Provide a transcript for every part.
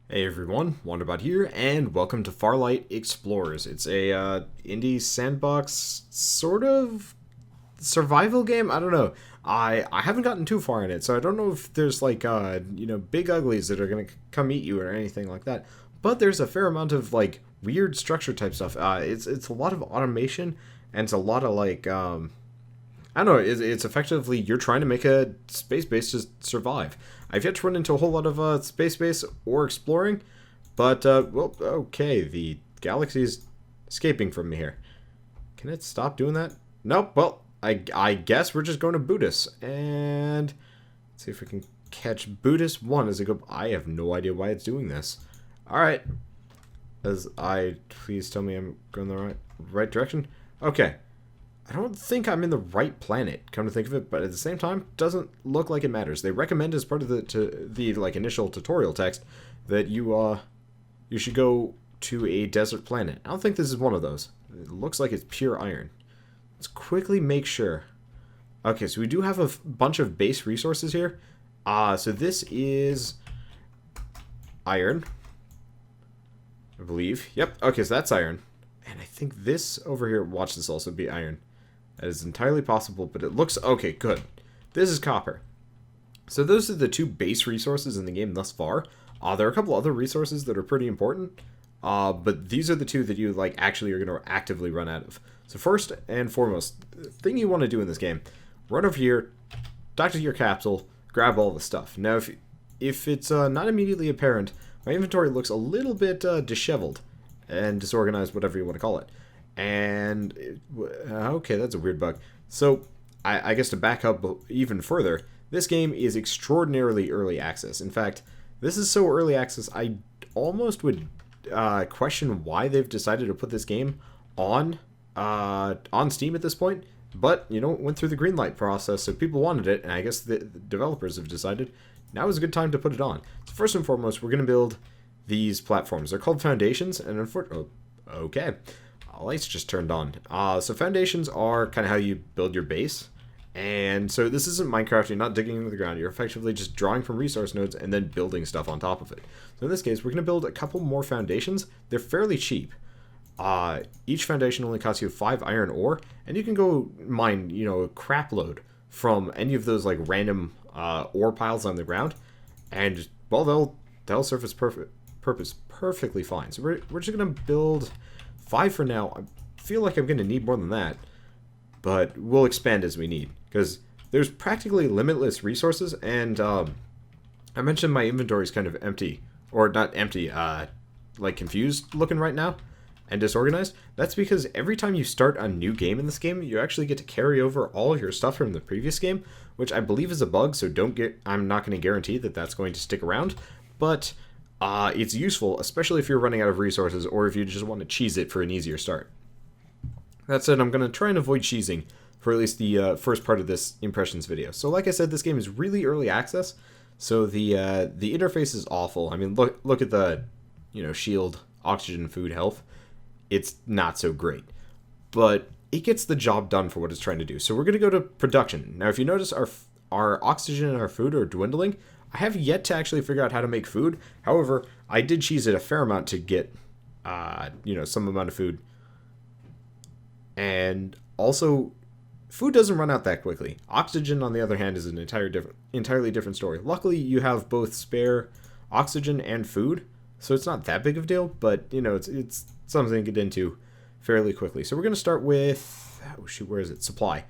Hey everyone, Wanderbot here, and welcome to Farlight Explorers. It's a indie sandbox sort of survival game. I don't know. I haven't gotten too far in it, so I don't know if there's like big uglies that are gonna come eat you or anything like that. But there's a fair amount of like weird structure type stuff. It's a lot of automation and it's a lot of I don't know. It's effectively you're trying to make a space base to survive. I've yet to run into a whole lot of space base or exploring, but well, okay. The galaxy's escaping from me here. Can it stop doing that? Nope. Well, I guess we're just going to Buddhist and let's see if we can catch Buddhist one as it go. I have no idea why it's doing this. All right. Please tell me I'm going the right direction. Okay. I don't think I'm in the right planet, come to think of it, but at the same time, doesn't look like it matters. They recommend as part of the like initial tutorial text that you should go to a desert planet. I don't think this is one of those. It looks like it's pure iron. Let's quickly make sure. Okay, so we do have a bunch of base resources here. So this is iron, I believe. Yep. Okay, so that's iron. And I think this over here, watch this also be iron. That is entirely possible, but it looks... Okay, good. This is copper. So those are the two base resources in the game thus far. There are a couple other resources that are pretty important, but these are the two that you like actually are going to actively run out of. So first and foremost, the thing you want to do in this game, run over here, dock to your capsule, grab all the stuff. Now, if it's not immediately apparent, my inventory looks a little bit disheveled and disorganized, whatever you want to call it. And okay, that's a weird bug. So I guess to back up even further, this game is extraordinarily early access. In fact, this is so early access, I almost would question why they've decided to put this game on Steam at this point. But it went through the green light process, so people wanted it, and I guess the developers have decided now is a good time to put it on. So first and foremost, we're going to build these platforms. They're called foundations, and unfortunately, okay. Lights just turned on. So foundations are kind of how you build your base. And so this isn't Minecraft, you're not digging into the ground, you're effectively just drawing from resource nodes and then building stuff on top of it. So in this case, we're going to build a couple more foundations. They're fairly cheap. Each foundation only costs you 5 iron ore, and you can go mine, a crap load from any of those like random ore piles on the ground. And, well, they'll serve its purpose perfectly fine. So we're just going to build 5 for now. I feel like I'm going to need more than that, but we'll expand as we need, because there's practically limitless resources, and I mentioned my inventory is kind of empty, or not empty, like confused looking right now, and disorganized. That's because every time you start a new game in this game, you actually get to carry over all your stuff from the previous game, which I believe is a bug, so I'm not going to guarantee that that's going to stick around, but it's useful, especially if you're running out of resources or if you just want to cheese it for an easier start. That said, I'm going to try and avoid cheesing for at least the first part of this impressions video. So like I said, this game is really early access, so the interface is awful. I mean, look at the shield, oxygen, food, health. It's not so great, but it gets the job done for what it's trying to do. So we're going to go to production. Now, if you notice, our oxygen and our food are dwindling. I have yet to actually figure out how to make food. However, I did cheese it a fair amount to get, some amount of food. And also, food doesn't run out that quickly. Oxygen, on the other hand, is an entirely different story. Luckily, you have both spare oxygen and food, so it's not that big of a deal. But it's something to get into fairly quickly. So we're going to start with where is it? Supply,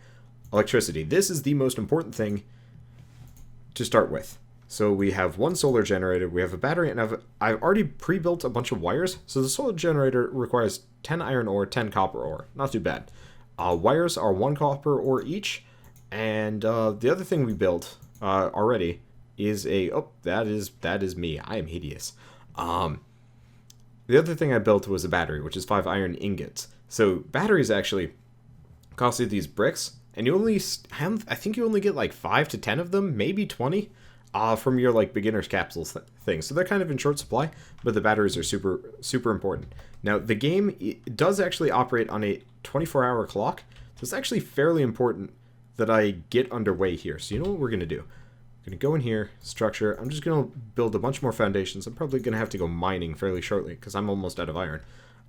electricity. This is the most important thing to start with. So we have one solar generator, we have a battery, and I've already pre-built a bunch of wires. So the solar generator requires 10 iron ore, 10 copper ore. Not too bad. Wires are 1 copper ore each. And the other thing we built already is that is me. I am hideous. The other thing I built was a battery, which is 5 iron ingots. So batteries actually cost you these bricks, and I think you only get like 5 to 10 of them, maybe 20. From your like beginner's capsules thing. So they're kind of in short supply, but the batteries are super, super important. Now, the game does actually operate on a 24-hour clock, so it's actually fairly important that I get underway here. So you know what we're going to do? Going to go in here, structure. I'm just going to build a bunch more foundations. I'm probably going to have to go mining fairly shortly because I'm almost out of iron.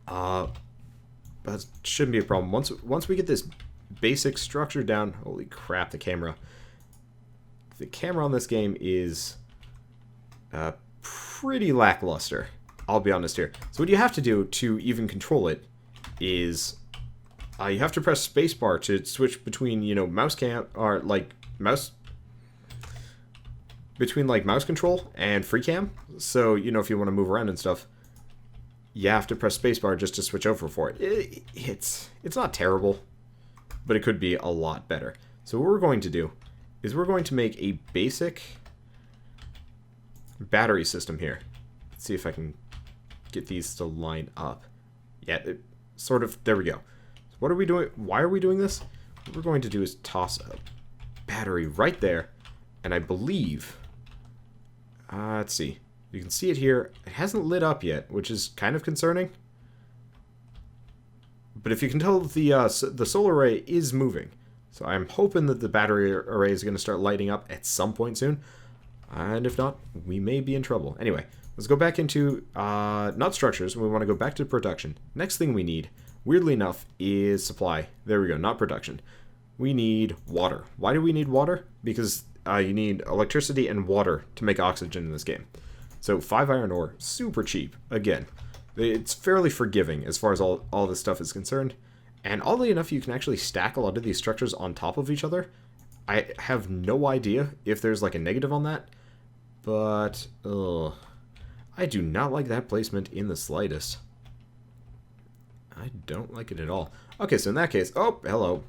That shouldn't be a problem. Once we get this basic structure down... Holy crap, the camera. The camera on this game is pretty lackluster. I'll be honest here. So what you have to do to even control it is... you have to press spacebar to switch between, you know, mouse cam... Or, like, mouse... Between, like, mouse control and free cam. So, you know, if you want to move around and stuff... You have to press spacebar just to switch over for it. It's not terrible, but it could be a lot better. So what we're going to do is we're going to make a basic battery system here. Let's see if I can get these to line up. Yeah, sort of. There we go. So what are we doing? Why are we doing this? What we're going to do is toss a battery right there, and I believe... let's see. You can see it here. It hasn't lit up yet, which is kind of concerning. But if you can tell, the solar array is moving. So I'm hoping that the battery array is going to start lighting up at some point soon. And if not, we may be in trouble. Anyway, let's go back into, not structures. We want to go back to production. Next thing we need, weirdly enough, is supply. There we go, not production. We need water. Why do we need water? Because you need electricity and water to make oxygen in this game. So 5 iron ore, super cheap. Again, it's fairly forgiving as far as all this stuff is concerned. And oddly enough, you can actually stack a lot of these structures on top of each other. I have no idea if there's like a negative on that. But, I do not like that placement in the slightest. I don't like it at all. Okay, so in that case, oh, hello.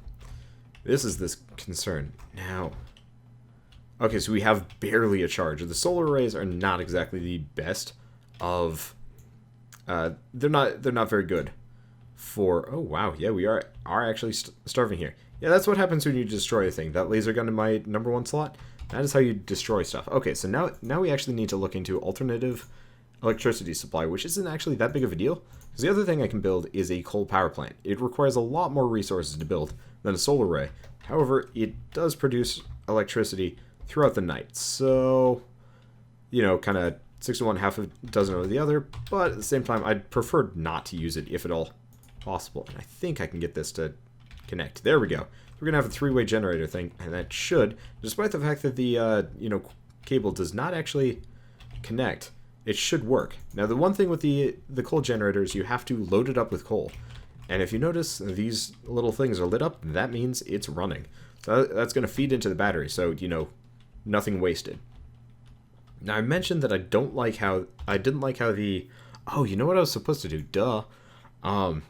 This is this concern. Now... Okay, so we have barely a charge. The solar arrays are not exactly the best of... they're not very good for... Oh, wow. Yeah, we are actually starving here. Yeah, that's what happens when you destroy a thing. That laser gun in my #1 slot, that is how you destroy stuff. Okay, so now we actually need to look into alternative electricity supply, which isn't actually that big of a deal. Because the other thing I can build is a coal power plant. It requires a lot more resources to build than a solar array. However, it does produce electricity throughout the night. So, you know, kind of 6 to 1, half a dozen over the other. But at the same time, I'd prefer not to use it if at all possible. And I think I can get this to connect. There we go. We're going to have a 3-way generator thing. And that should, despite the fact that the, you know, cable does not actually connect, it should work. Now, the one thing with the coal generators, you have to load it up with coal. And if you notice these little things are lit up, that means it's running. So that's going to feed into the battery. So, you know, nothing wasted. Now, I mentioned that I didn't like how the... Oh, you know what I was supposed to do? Duh. So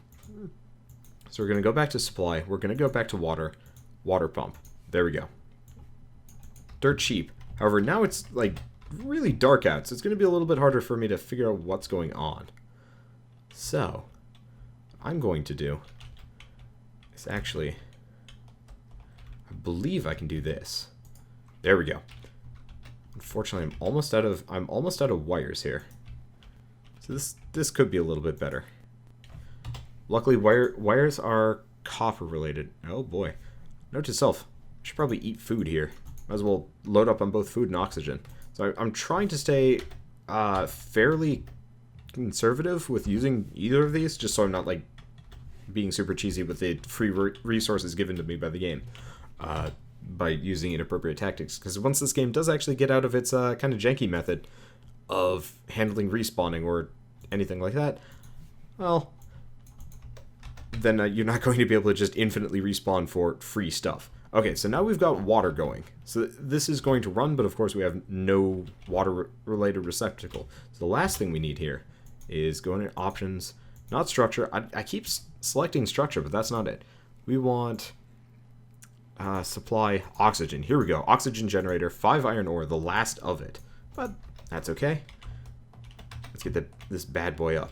we're going to go back to supply. We're going to go back to water. Water pump. There we go. Dirt cheap. However, now it's, like, really dark out. So it's going to be a little bit harder for me to figure out what's going on. So, I'm going to do is actually... I believe I can do this. There we go. Unfortunately, I'm almost out of wires here. So this could be a little bit better. Luckily, wires are copper related. Oh boy. Note to self, I should probably eat food here. Might as well load up on both food and oxygen. So I'm trying to stay fairly conservative with using either of these, just so I'm not like being super cheesy with the free resources given to me by the game. By using inappropriate tactics, because once this game does actually get out of its kind of janky method of handling respawning or anything like that, well, then you're not going to be able to just infinitely respawn for free stuff. Okay, so now we've got water going. So this is going to run, but of course we have no water-related receptacle. So the last thing we need here is going to options, not structure. I keep selecting structure, but that's not it. We want... supply oxygen. Here we go. Oxygen generator, 5 iron ore, the last of it. But that's okay. Let's get this bad boy up.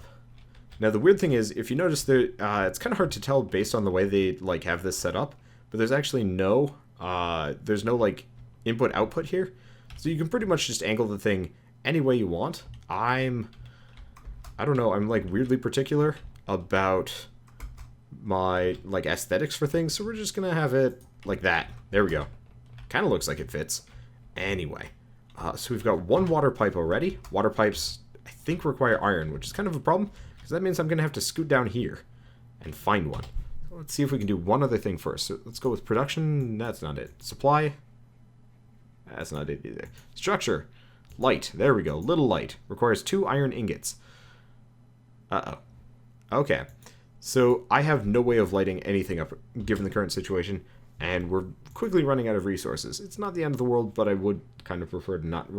Now the weird thing is, if you notice, there, it's kind of hard to tell based on the way they like have this set up. But there's actually no, like input-output here. So you can pretty much just angle the thing any way you want. I don't know. I'm like weirdly particular about my like aesthetics for things, so we're just gonna have it like that. There we go. Kind of looks like it fits. Anyway, so we've got one water pipe already. Water pipes, I think, require iron, which is kind of a problem, because that means I'm going to have to scoot down here and find one. So let's see if we can do one other thing first. So let's go with production. That's not it. Supply. That's not it either. Structure. Light. There we go. Little light. Requires 2 iron ingots. Uh-oh. Okay. So I have no way of lighting anything up, given the current situation, and we're quickly running out of resources. It's not the end of the world, but I would kind of prefer to not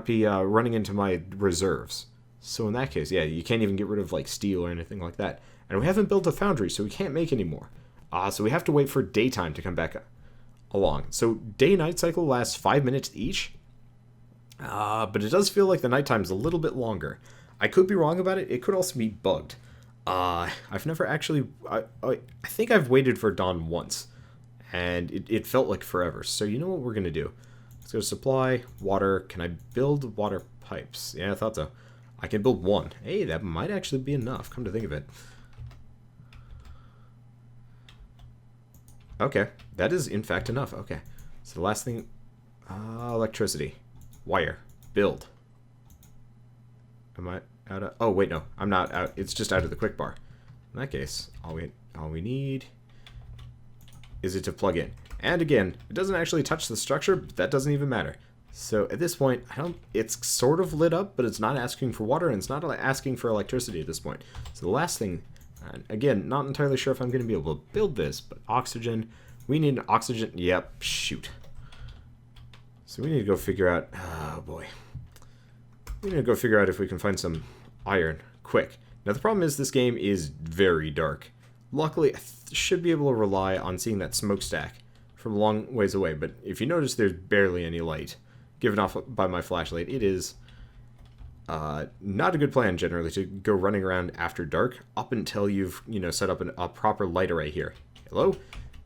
be running into my reserves. So in that case, yeah, you can't even get rid of like steel or anything like that. And we haven't built a foundry, so we can't make any more. So we have to wait for daytime to come back along. So day-night cycle lasts 5 minutes each, but it does feel like the nighttime's a little bit longer. I could be wrong about it. It could also be bugged. I've never actually... I think I've waited for dawn once, and it felt like forever. So you know what we're going to do? Let's go to supply, water. Can I build water pipes? Yeah, I thought so. I can build 1. Hey, that might actually be enough, come to think of it. Okay, that is in fact enough. Okay, so the last thing... electricity. Wire. Build. Am I out of... Oh, wait, no. I'm not out. It's just out of the quick bar. In that case, all we need is it to plug in. And again, it doesn't actually touch the structure, but that doesn't even matter. So at this point, it's sort of lit up, but it's not asking for water, and it's not asking for electricity at this point. So the last thing, and again, not entirely sure if I'm going to be able to build this, but oxygen. We need oxygen. Yep, shoot. So we need to go figure out... Oh, boy. We need to go figure out if we can find some iron quick. Now, the problem is this game is very dark. Luckily, I should be able to rely on seeing that smokestack from a long ways away, but if you notice, there's barely any light given off by my flashlight. It is not a good plan, generally, to go running around after dark up until you've, set up a proper light array here. Hello?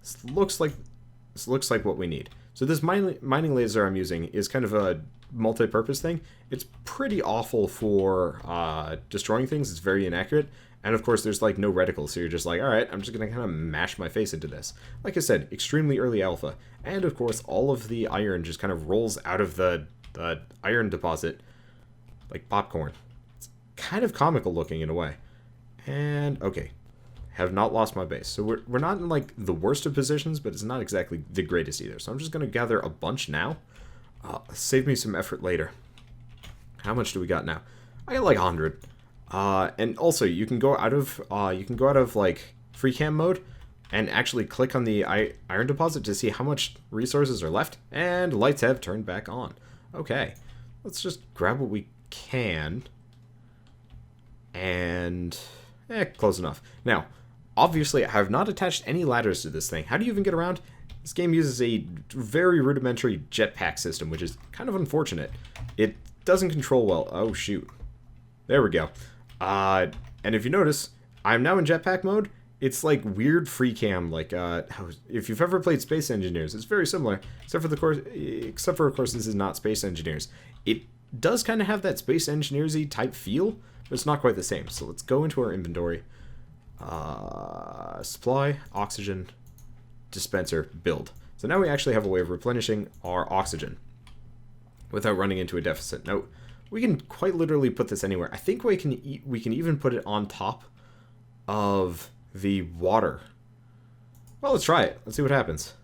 This looks like what we need. So this mining laser I'm using is kind of a multi-purpose thing. It's pretty awful for destroying things. It's very inaccurate. And of course, there's like no reticle, so you're just like, alright, I'm just going to kind of mash my face into this. Like I said, extremely early alpha. And of course, all of the iron just kind of rolls out of the iron deposit like popcorn. It's kind of comical looking in a way. And, okay. Have not lost my base. So we're not in like the worst of positions, but it's not exactly the greatest either. So I'm just going to gather a bunch now. Save me some effort later. How much do we got now? I got like 100. And also you can go out of like free cam mode and actually click on the iron deposit to see how much resources are left, and lights have turned back on. Okay, let's just grab what we can, and close enough. Now, obviously, I have not attached any ladders to this thing. How do you even get around? This game uses a very rudimentary jetpack system, which is kind of unfortunate. It doesn't control well. Oh, shoot. There we go. And if you notice, I'm now in jetpack mode. It's like weird free cam, like if you've ever played Space Engineers, it's very similar, except for of course this is not Space Engineers. It does kind of have that Space Engineers-y type feel, but it's not quite the same. So let's go into our inventory. Supply, oxygen, dispenser, build. So now we actually have a way of replenishing our oxygen without running into a deficit. Now, we can quite literally put this anywhere. I think we can even put it on top of the water. Well, let's try it. Let's see what happens.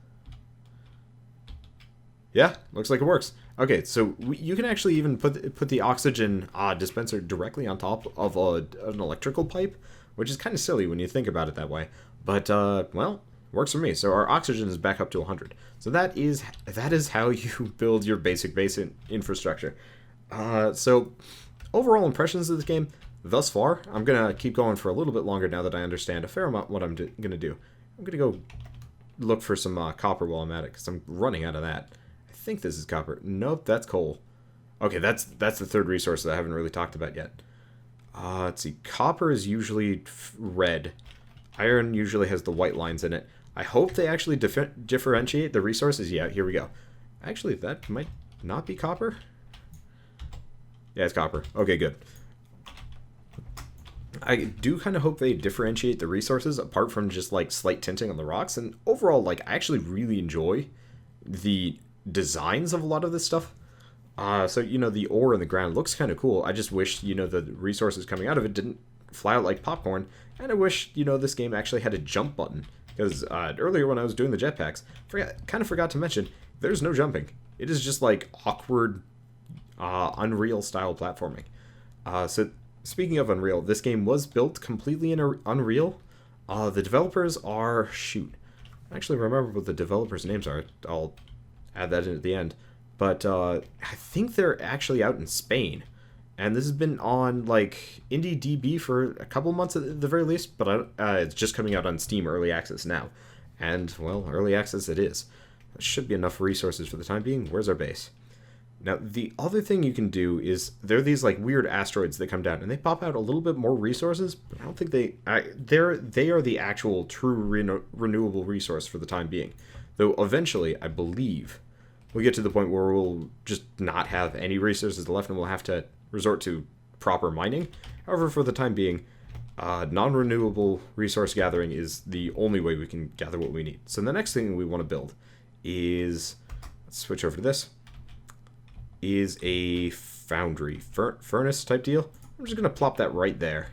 Yeah, looks like it works. Okay, so you can actually even put the oxygen dispenser directly on top of an electrical pipe, which is kind of silly when you think about it that way. But, well, works for me. So our oxygen is back up to 100. So that is how you build your basic infrastructure. So overall impressions of this game thus far, I'm going to keep going for a little bit longer now that I understand a fair amount what I'm going to do. I'm going to go look for some copper while I'm at it, because I'm running out of that. I think this is copper. Nope, that's coal. Okay, that's the third resource that I haven't really talked about yet. Let's see. Copper is usually red. Iron usually has the white lines in it. I hope they actually differentiate the resources. Yeah, here we go. Actually, that might not be copper. Yeah, it's copper. Okay, good. I do kind of hope they differentiate the resources apart from just like slight tinting on the rocks. And overall, like, I actually really enjoy the designs of a lot of this stuff. So, the ore in the ground looks kind of cool. I just wish, the resources coming out of it didn't fly out like popcorn. And I wish, this game actually had a jump button. Because earlier when I was doing the jetpacks, kind of forgot to mention, there's no jumping. It is just like awkward, Unreal-style platforming. So, speaking of Unreal, this game was built completely in Unreal. The developers are... Shoot. I actually remember what the developers' names are. I'll add that in at the end. But I think they're actually out in Spain. And this has been on, like, IndieDB for a couple months at the very least. But it's just coming out on Steam Early Access now. And, well, Early Access it is. There should be enough resources for the time being. Where's our base? Now, the other thing you can do is, there are these, like, weird asteroids that come down. And they pop out a little bit more resources. But I don't think they are the actual true renewable resource for the time being. Though, eventually, I believe... we'll get to the point where we'll just not have any resources left and we'll have to resort to proper mining. However, for the time being, non-renewable resource gathering is the only way we can gather what we need. So the next thing we want to build is, let's switch over to this, is a foundry, furnace type deal. I'm just going to plop that right there.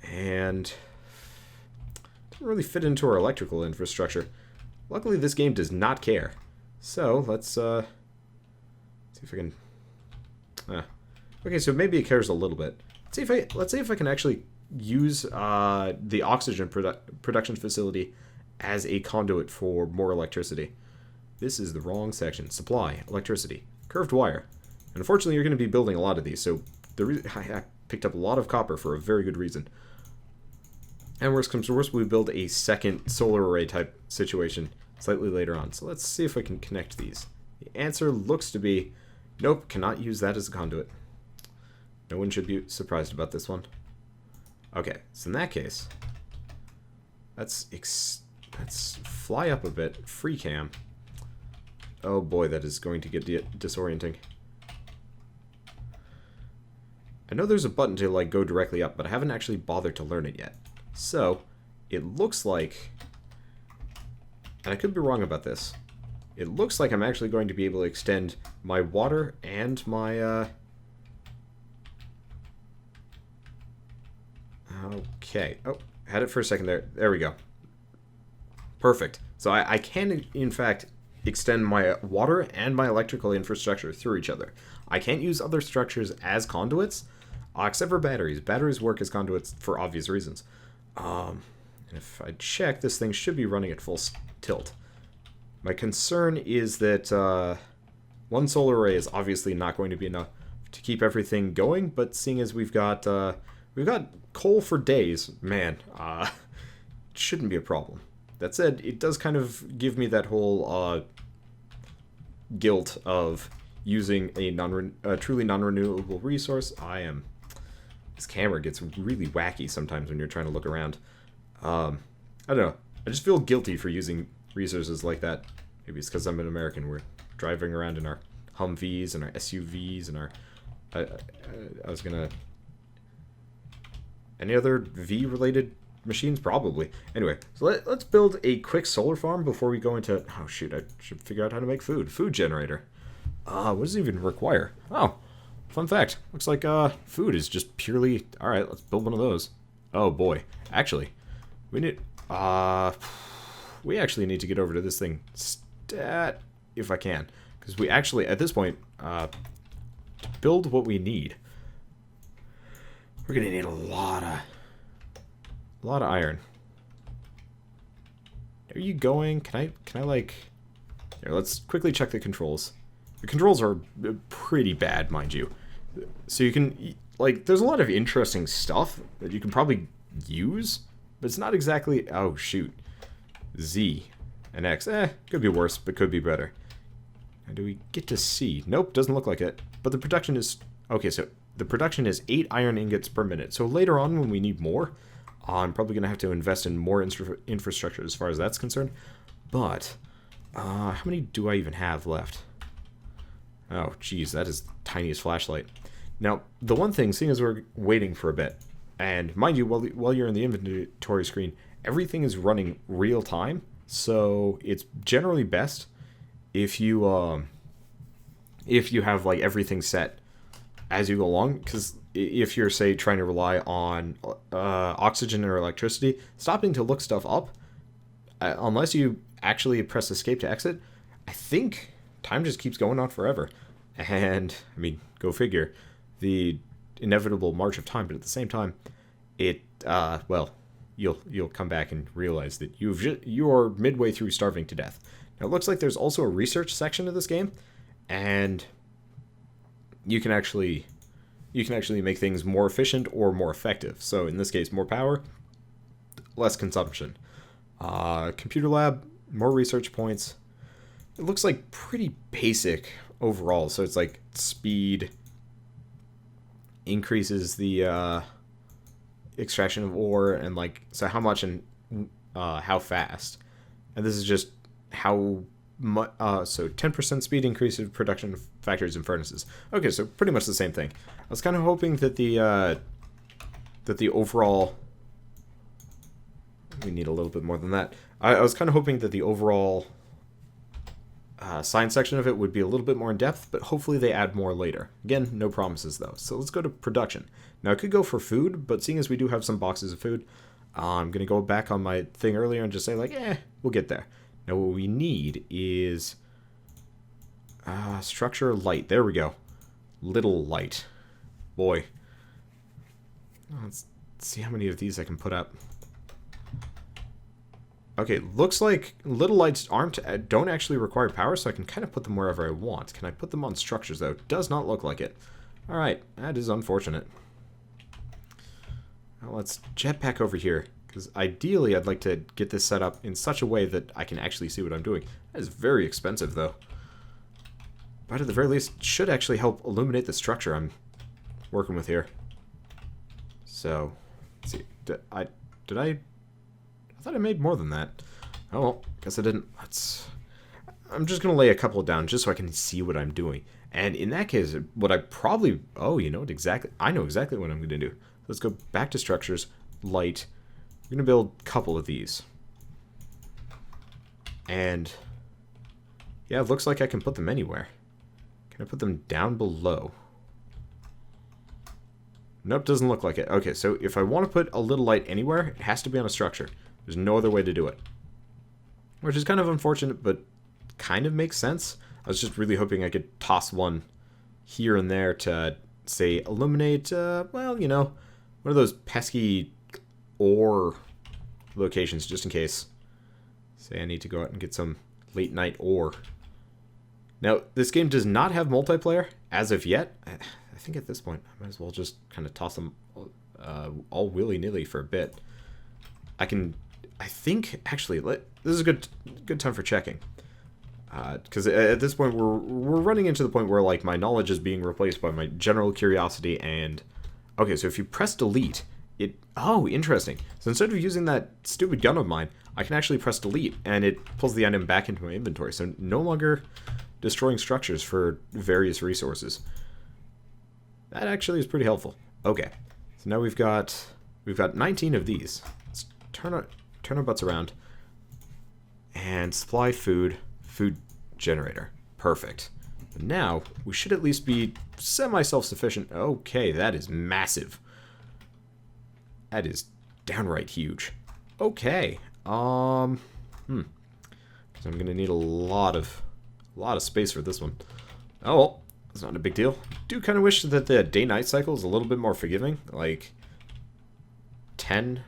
And it doesn't really fit into our electrical infrastructure. Luckily, this game does not care. So, let's see if I can... okay, so maybe it cares a little bit. Let's see if I can actually use the oxygen production facility as a conduit for more electricity. This is the wrong section. Supply, electricity, curved wire. And unfortunately, you're going to be building a lot of these, so I picked up a lot of copper for a very good reason. And worst comes to worst, we build a second solar array type situation slightly later on. So let's see if I can connect these. The answer looks to be, nope, cannot use that as a conduit. No one should be surprised about this one. Okay, so in that case, let's fly up a bit. Free cam. Oh boy, that is going to get disorienting. I know there's a button to like go directly up, but I haven't actually bothered to learn it yet. So, it looks like... and I could be wrong about this. It looks like I'm actually going to be able to extend my water and my, okay. Oh, had it for a second there. There we go. Perfect. So I can, in fact, extend my water and my electrical infrastructure through each other. I can't use other structures as conduits, except for batteries. Batteries work as conduits for obvious reasons. And if I check, this thing should be running at full tilt. My concern is that one solar array is obviously not going to be enough to keep everything going, but seeing as we've got coal for days, man, it shouldn't be a problem. That said, it does kind of give me that whole guilt of using a truly non-renewable resource. This camera gets really wacky sometimes when you're trying to look around. I don't know. I just feel guilty for using resources like that. Maybe it's because I'm an American. We're driving around in our Humvees and our SUVs and our... I was gonna... Any other V-related machines? Probably. Anyway, so let's build a quick solar farm before we go into... Oh, shoot. I should figure out how to make food. Food generator. What does it even require? Oh, fun fact. Looks like food is just purely... Alright, let's build one of those. Oh, boy. Actually, we need... we actually need to get over to this thing stat if I can. Because we actually, at this point, to build what we need, we're going to need a lot of iron. Are you going? Can I like... Here, let's quickly check the controls. The controls are pretty bad, mind you. So you can, like, there's a lot of interesting stuff that you can probably use, but it's not exactly... Oh, shoot. Z and X. Could be worse, but could be better. And do we get to C? Nope, doesn't look like it. But the production is... Okay, so the production is 8 iron ingots per minute. So later on, when we need more, I'm probably going to have to invest in more infrastructure as far as that's concerned. But, how many do I even have left? Oh, geez, that is the tiniest flashlight. Now, the one thing, seeing as we're waiting for a bit, and mind you, while you're in the inventory screen, everything is running real time, so it's generally best if you have like everything set as you go along, because if you're, say, trying to rely on oxygen or electricity, stopping to look stuff up, unless you actually press escape to exit, I think time just keeps going on forever. And I mean, go figure, the inevitable march of time. But at the same time, it well, you'll come back and realize that you're midway through starving to death. Now it looks like there's also a research section of this game, and you can actually make things more efficient or more effective. So in this case, more power, less consumption. Computer lab, more research points. It looks like pretty basic overall. So it's like speed increases the extraction of ore, and like, so how much and how fast. And this is just how much. So 10% speed increase of production factories and furnaces. Okay, so pretty much the same thing. I was kind of hoping that the overall, we need a little bit more than that. I was kind of hoping that the overall science section of it would be a little bit more in depth, but hopefully they add more later. Again, no promises though. So let's go to production. Now I could go for food, but seeing as we do have some boxes of food, I'm going to go back on my thing earlier and just say like, we'll get there. Now what we need is structure light. There we go. Little light. Boy. Let's see how many of these I can put up. Okay, looks like little lights don't actually require power, so I can kind of put them wherever I want. Can I put them on structures, though? Does not look like it. Alright, that is unfortunate. Now let's jetpack over here, because ideally I'd like to get this set up in such a way that I can actually see what I'm doing. That is very expensive, though. But at the very least, it should actually help illuminate the structure I'm working with here. So, let's see. I thought I made more than that. Oh, well, guess I didn't. I'm just going to lay a couple down just so I can see what I'm doing. And in that case, what I probably... Oh, you know what exactly... I know exactly what I'm going to do. Let's go back to structures, light. I'm going to build a couple of these. And... yeah, it looks like I can put them anywhere. Can I put them down below? Nope, doesn't look like it. Okay, so if I want to put a little light anywhere, it has to be on a structure. There's no other way to do it. Which is kind of unfortunate, but kind of makes sense. I was just really hoping I could toss one here and there to, say, illuminate, well, you know, one of those pesky ore locations, just in case. Say I need to go out and get some late night ore. Now, this game does not have multiplayer as of yet. I think at this point, I might as well just kind of toss them all willy-nilly for a bit. I think, actually, this is a good time for checking. Because at this point, we're running into the point where, like, my knowledge is being replaced by my general curiosity, and... okay, so if you press delete, it... oh, interesting. So instead of using that stupid gun of mine, I can actually press delete, and it pulls the item back into my inventory. So no longer destroying structures for various resources. That actually is pretty helpful. Okay, so now we've got 19 of these. Let's turn our butts around and supply food generator. Perfect. Now we should at least be semi-self-sufficient. Okay, that is massive. That is downright huge. Okay. Because I'm gonna need a lot of space for this one. Oh well. It's not a big deal. Do kind of wish that the day-night cycle is a little bit more forgiving, like 10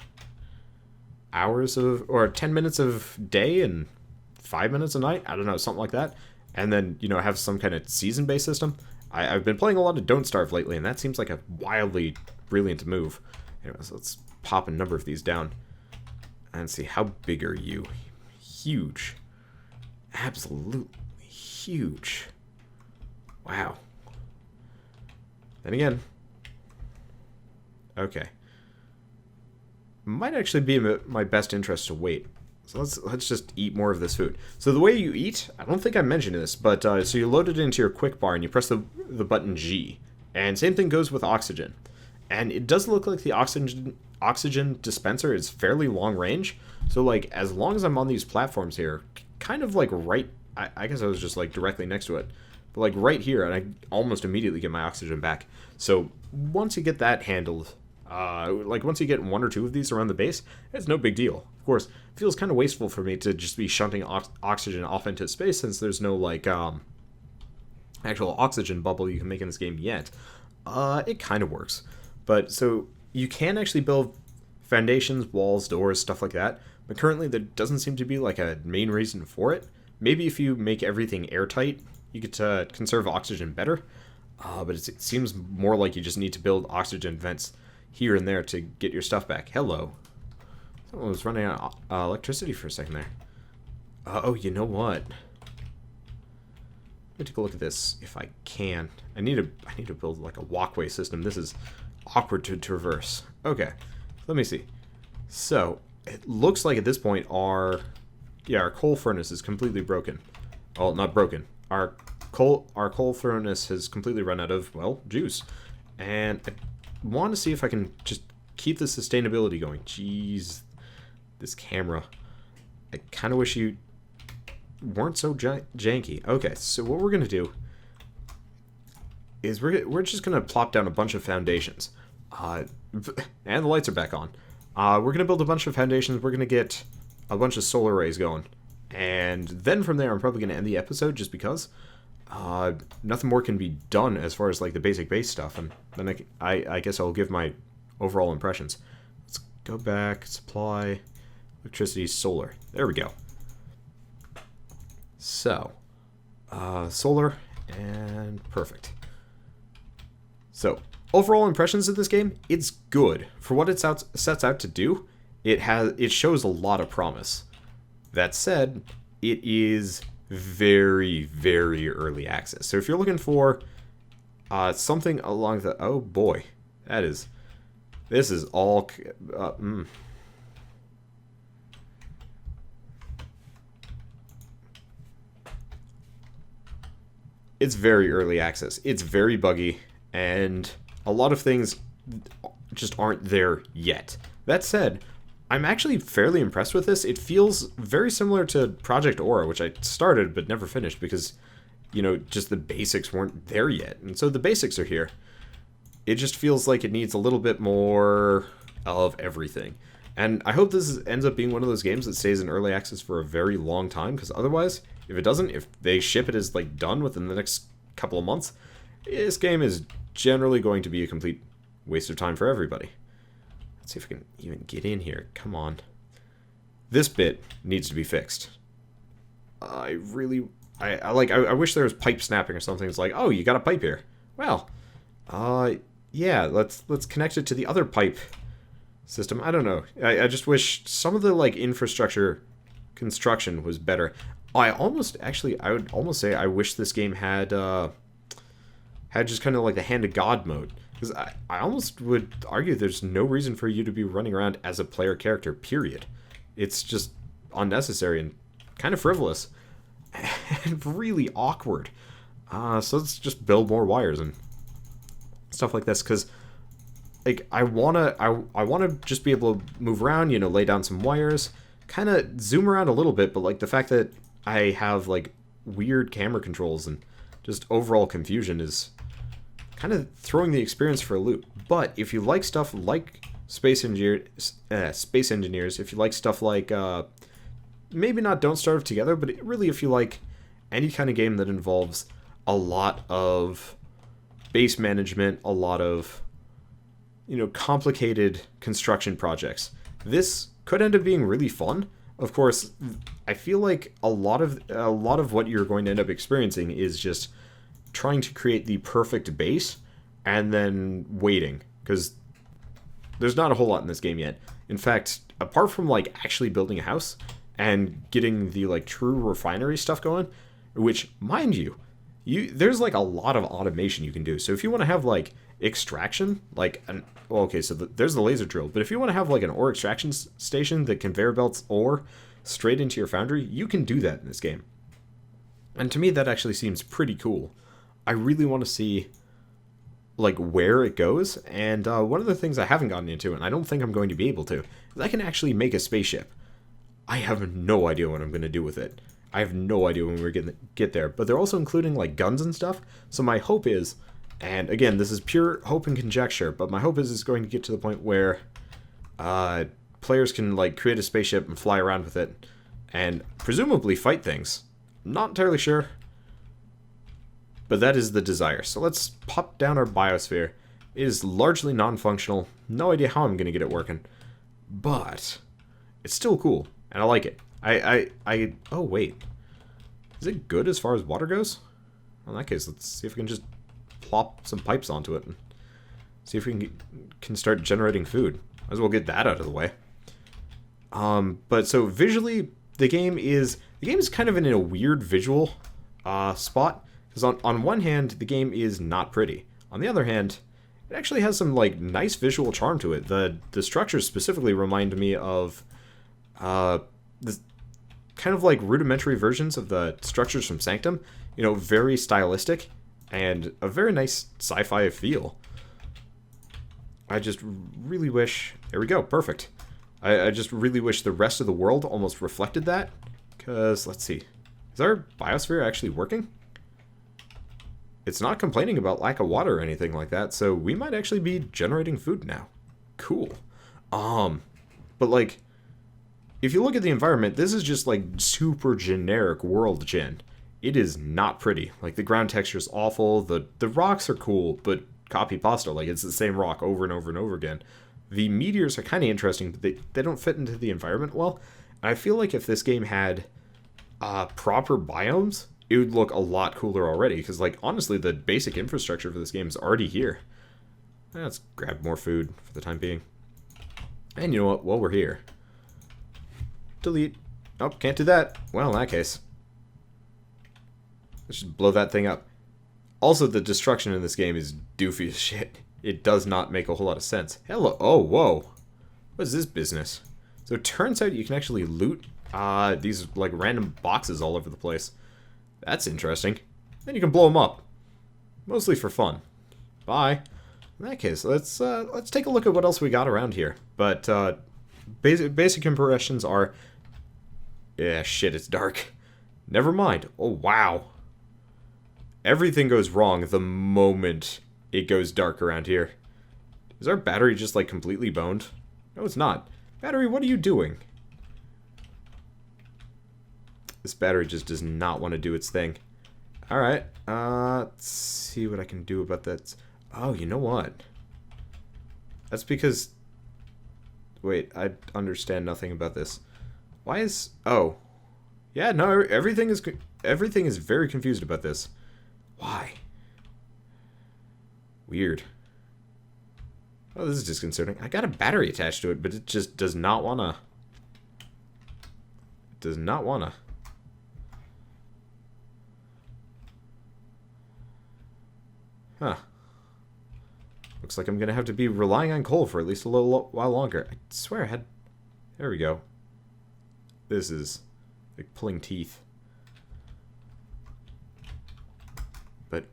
hours of, or 10 minutes of day and 5 minutes a night. I don't know, something like that. And then, you know, have some kind of season-based system. I've been playing a lot of Don't Starve lately, and that seems like a wildly brilliant move. Anyways, let's pop a number of these down and see, how big are you? Huge. Absolutely huge. Wow. Then again. Okay. Might actually be in my best interest to wait. So let's just eat more of this food. So the way you eat, I don't think I mentioned this, but so you load it into your quick bar and you press the button G. And same thing goes with oxygen. And it does look like the oxygen dispenser is fairly long range. So like as long as I'm on these platforms here, kind of like right I guess I was just like directly next to it. But like right here, and I almost immediately get my oxygen back. So once you get that handled, like once you get one or two of these around the base, it's no big deal. Of course, it feels kind of wasteful for me to just be shunting oxygen off into space since there's no like actual oxygen bubble you can make in this game yet. It kind of works. But so you can actually build foundations, walls, doors, stuff like that. But currently there doesn't seem to be like a main reason for it. Maybe if you make everything airtight, you get to conserve oxygen better. But it seems more like you just need to build oxygen vents here and there to get your stuff back. Hello. Someone was running out of electricity for a second there. Oh, you know what? Let me take a look at this if I can. I need to build like a walkway system. This is awkward to traverse. Okay, let me see. So it looks like at this point our coal furnace is completely broken. Well, not broken. Our coal furnace has completely run out of, well, juice. And I want to see if I can just keep the sustainability going. Jeez, this camera. I kind of wish you weren't so janky. Okay, so what we're going to do is we're just going to plop down a bunch of foundations. And the lights are back on. We're going to build a bunch of foundations. We're going to get a bunch of solar arrays going. And then from there, I'm probably going to end the episode just because nothing more can be done as far as like the basic base stuff. And then I guess I'll give my overall impressions. Let's go back, supply, electricity, solar. There we go. So, solar, and perfect. So, overall impressions of this game, it's good. For what it sets out to do, it shows a lot of promise. That said, it is very, very early access. So if you're looking for something along the... Oh boy, this is all... It's very early access. It's very buggy, and a lot of things just aren't there yet. That said, I'm actually fairly impressed with this. It feels very similar to Project Aura, which I started but never finished because, you know, just the basics weren't there yet. And so the basics are here. It just feels like it needs a little bit more of everything. And I hope this ends up being one of those games that stays in early access for a very long time, because otherwise, if it doesn't, if they ship it as like done within the next couple of months, this game is generally going to be a complete waste of time for everybody. Let's see if I can even get in here. Come on. This bit needs to be fixed. I wish there was pipe snapping or something. It's like, oh, you got a pipe here. Well, yeah, let's connect it to the other pipe system. I don't know. I just wish some of the like infrastructure construction was better. I would almost say I wish this game had just kind of like the hand of God mode. Because I almost would argue there's no reason for you to be running around as a player character, period. It's just unnecessary and kind of frivolous. And really awkward. So let's just build more wires and stuff like this, because like I wanna just be able to move around, you know, lay down some wires, kind of zoom around a little bit, but like the fact that I have like weird camera controls and just overall confusion is kind of throwing the experience for a loop. But if you like stuff like Space Engineers, if you like stuff like maybe not Don't Starve Together, but really if you like any kind of game that involves a lot of base management, a lot of, you know, complicated construction projects, this could end up being really fun. Of course, I feel like a lot of what you're going to end up experiencing is just trying to create the perfect base and then waiting, because there's not a whole lot in this game yet. In fact, apart from like actually building a house and getting the like true refinery stuff going, which, mind you, there's like a lot of automation you can do. So if you want to have like extraction, like there's the laser drill, but if you want to have like an ore extraction station that conveyor belts ore straight into your foundry, you can do that in this game. And to me, that actually seems pretty cool. I really want to see like where it goes, and one of the things I haven't gotten into, and I don't think I'm going to be able to, is I can actually make a spaceship. I have no idea what I'm going to do with it. I have no idea when we're going to get there. But they're also including, like, guns and stuff. So my hope is, and again, this is pure hope and conjecture, but my hope is it's going to get to the point where players can, like, create a spaceship and fly around with it and presumably fight things. Not entirely sure, but that is the desire. So let's pop down our biosphere. It is largely non-functional. No idea how I'm going to get it working, but it's still cool, and I like it. Oh, wait. Is it good as far as water goes? Well, in that case, let's see if we can just plop some pipes onto it and see if we can start generating food. Might as well get that out of the way. But so visually, the game is kind of in a weird visual spot, because on one hand, the game is not pretty. On the other hand, it actually has some, like, nice visual charm to it. The structures specifically remind me of this kind of like rudimentary versions of the structures from Sanctum. You know, very stylistic and a very nice sci-fi feel. I just really wish... There we go, perfect. I just really wish the rest of the world almost reflected that. Because, let's see. Is our biosphere actually working? It's not complaining about lack of water or anything like that, so we might actually be generating food now. Cool. But, like, if you look at the environment, this is just, like, super generic world gen. It is not pretty. Like, the ground texture is awful. The rocks are cool, but copy pasta. Like, it's the same rock over and over and over again. The meteors are kind of interesting, but they don't fit into the environment well. And I feel like if this game had proper biomes, it would look a lot cooler already. Because, like, honestly, the basic infrastructure for this game is already here. Let's grab more food for the time being. And you know what? While we're here... Delete. Oh, can't do that. Well, in that case... let's just blow that thing up. Also, the destruction in this game is doofy as shit. It does not make a whole lot of sense. Hello. Oh, whoa. What is this business? So it turns out you can actually loot these, like, random boxes all over the place. That's interesting. Then you can blow them up. Mostly for fun. Bye. In that case, let's take a look at what else we got around here. But basic impressions are... yeah, shit, it's dark. Never mind. Oh, wow. Everything goes wrong the moment it goes dark around here. Is our battery just, like, completely boned? No, it's not. Battery, what are you doing? This battery just does not want to do its thing. Alright, let's see what I can do about that. Oh, you know what? That's because... wait, I understand nothing about this. Why is... oh. Yeah, no, everything is very confused about this. Why? Weird. Oh, this is disconcerting. I got a battery attached to it, but it just does not wanna... it does not wanna. Huh. Looks like I'm gonna have to be relying on coal for at least a little while longer. I swear I had... there we go. This is like pulling teeth. But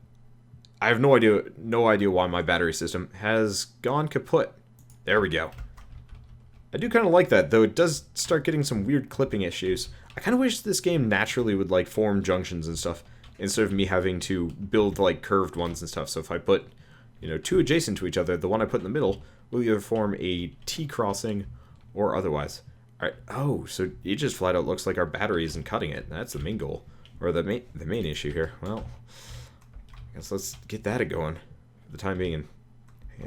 I have no idea why my battery system has gone kaput. There we go. I do kind of like that, though it does start getting some weird clipping issues. I kind of wish this game naturally would, like, form junctions and stuff, instead of me having to build, like, curved ones and stuff. So if I put, you know, two adjacent to each other, the one I put in the middle will either form a T-crossing or otherwise. Alright, oh, so it just flat out looks like our battery isn't cutting it. That's the main goal. Or the main issue here. Well, I guess let's get that going for the time being and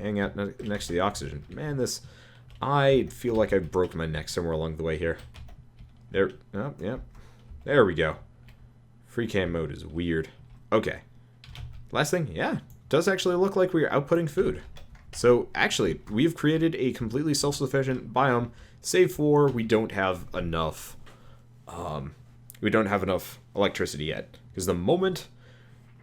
hang out next to the oxygen. Man, this... I feel like I broke my neck somewhere along the way here. There, oh, yeah. There we go. Free cam mode is weird. Okay. Last thing, yeah. Does actually look like we're outputting food. So, actually, we've created a completely self-sufficient biome, save for we don't have enough, electricity yet. Because the moment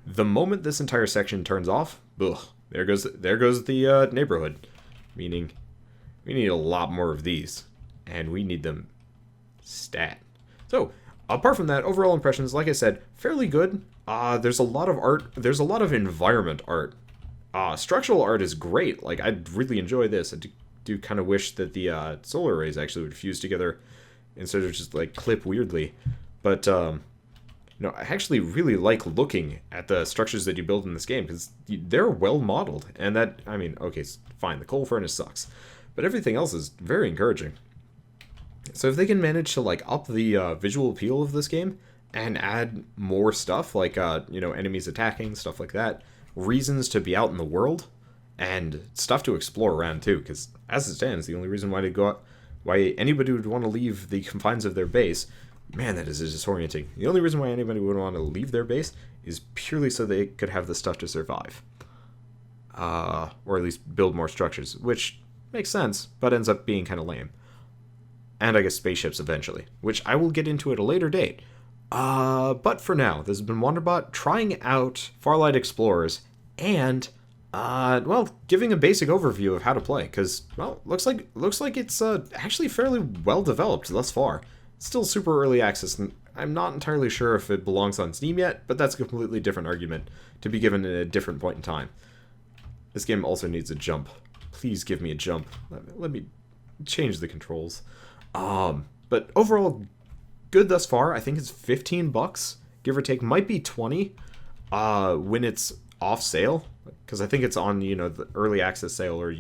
this entire section turns off, ugh, there goes the neighborhood. Meaning, we need a lot more of these, and we need them stat. So, apart from that, overall impressions, like I said, fairly good. There's a lot of art. There's a lot of environment art. Structural art is great. Like, I really enjoy this. I do kind of wish that the solar arrays actually would fuse together instead of just, like, clip weirdly. But, I actually really like looking at the structures that you build in this game, because they're well modeled, and that, I mean, okay, fine, the coal furnace sucks, but everything else is very encouraging. So if they can manage to, like, up the visual appeal of this game, and add more stuff, like, enemies attacking, stuff like that, reasons to be out in the world, and stuff to explore around, too, because, as it stands, the only reason why anybody would want to leave the confines of their base, man, that is disorienting. The only reason why anybody would want to leave their base is purely so they could have the stuff to survive. Or at least build more structures, which makes sense, but ends up being kind of lame. And I guess spaceships eventually, which I will get into at a later date. But for now, this has been Wanderbot trying out Farlight Explorers and, giving a basic overview of how to play, because, well, looks like it's actually fairly well developed thus far. It's still super early access, and I'm not entirely sure if it belongs on Steam yet, but that's a completely different argument to be given at a different point in time. This game also needs a jump. Please give me a jump. Let me change the controls. But overall, good thus far. I think it's $15, give or take. Might be 20 when it's off sale, because I think it's on, the early access sale or,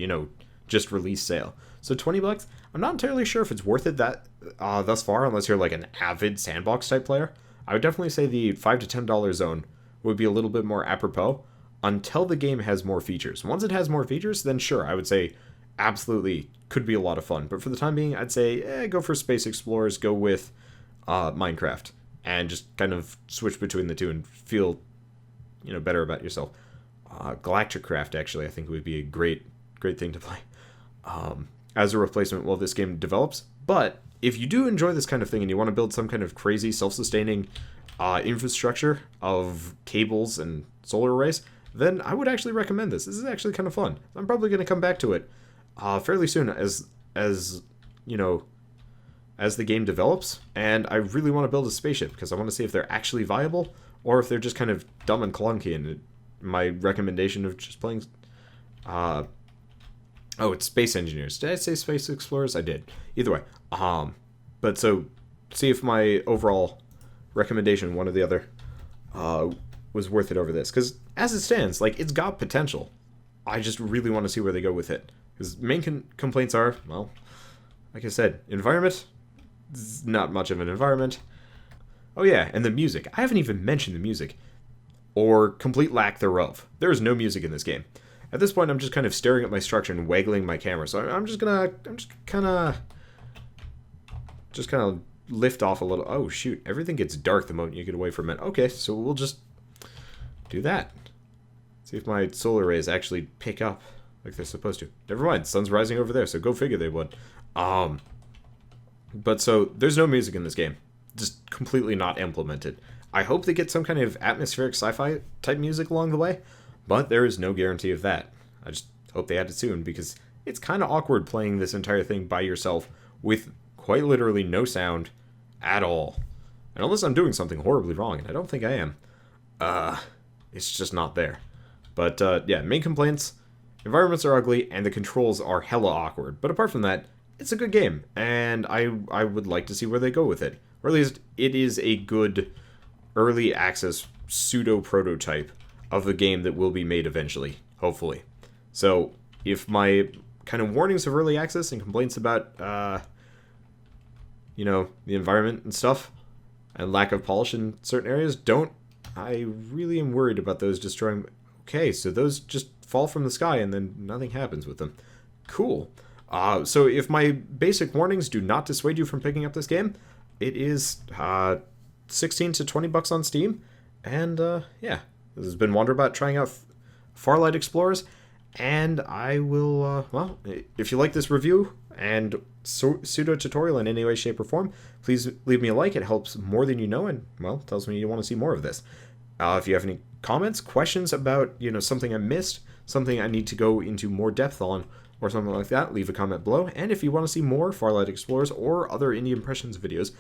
just release sale. So $20. I'm not entirely sure if it's worth it that thus far, unless you're like an avid sandbox type player. I would definitely say the $5 to $10 zone would be a little bit more apropos until the game has more features. Once it has more features, then sure, I would say absolutely could be a lot of fun. But for the time being, I'd say go for Space Explorers, go with Minecraft, and just kind of switch between the two and feel, better about yourself. Galactic Craft, actually, I think would be a great thing to play as a replacement while this game develops. But if you do enjoy this kind of thing and you want to build some kind of crazy self-sustaining infrastructure of cables and solar arrays, then I would actually recommend this. This is actually kind of fun. I'm probably going to come back to it fairly soon as the game develops, and I really want to build a spaceship because I want to see if they're actually viable or if they're just kind of dumb and clunky. And my recommendation of just playing it's Space Engineers. Did I say Space Explorers? I did. Either way. But so see if my overall recommendation, one or the other, was worth it over this. Because as it stands, like, it's got potential. I just really want to see where they go with it. Because main complaints are, well, like I said, environment. Not much of an environment. Oh yeah, and the music. I haven't even mentioned the music. Or complete lack thereof. There is no music in this game. At this point, I'm just kind of staring at my structure and waggling my camera. So I'm just kind of lift off a little. Oh shoot! Everything gets dark the moment you get away from it. Okay, so we'll just do that. See if my solar rays actually pick up like they're supposed to. Never mind. Sun's rising over there, so go figure they would. But so there's no music in this game. Just completely not implemented. I hope they get some kind of atmospheric sci-fi type music along the way. But there is no guarantee of that. I just hope they add it soon, because it's kind of awkward playing this entire thing by yourself with quite literally no sound at all. And unless I'm doing something horribly wrong, and I don't think I am, it's just not there. But yeah, main complaints, environments are ugly, and the controls are hella awkward. But apart from that, it's a good game, and I would like to see where they go with it. Or at least it is a good early access pseudo-prototype of the game that will be made eventually, hopefully. So, if my kind of warnings of early access and complaints about, the environment and stuff, and lack of polish in certain areas, I really am worried about those destroying. Okay, so those just fall from the sky and then nothing happens with them. Cool. So if my basic warnings do not dissuade you from picking up this game, it is $16 to $20 on Steam, and yeah. This has been Wanderbot trying out Farlight Explorers, and I will, if you like this review and pseudo-tutorial in any way, shape, or form, please leave me a like. It helps more than you know, and, well, tells me you want to see more of this. If you have any comments, questions about, something I missed, something I need to go into more depth on, or something like that, leave a comment below. And if you want to see more Farlight Explorers or other indie impressions videos,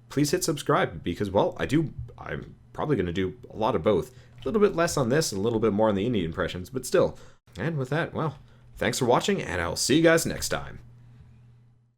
please hit subscribe, because, well, I'm probably going to do a lot of both. A little bit less on this and a little bit more on the indie impressions, but still. And with that, well, thanks for watching, and I'll see you guys next time.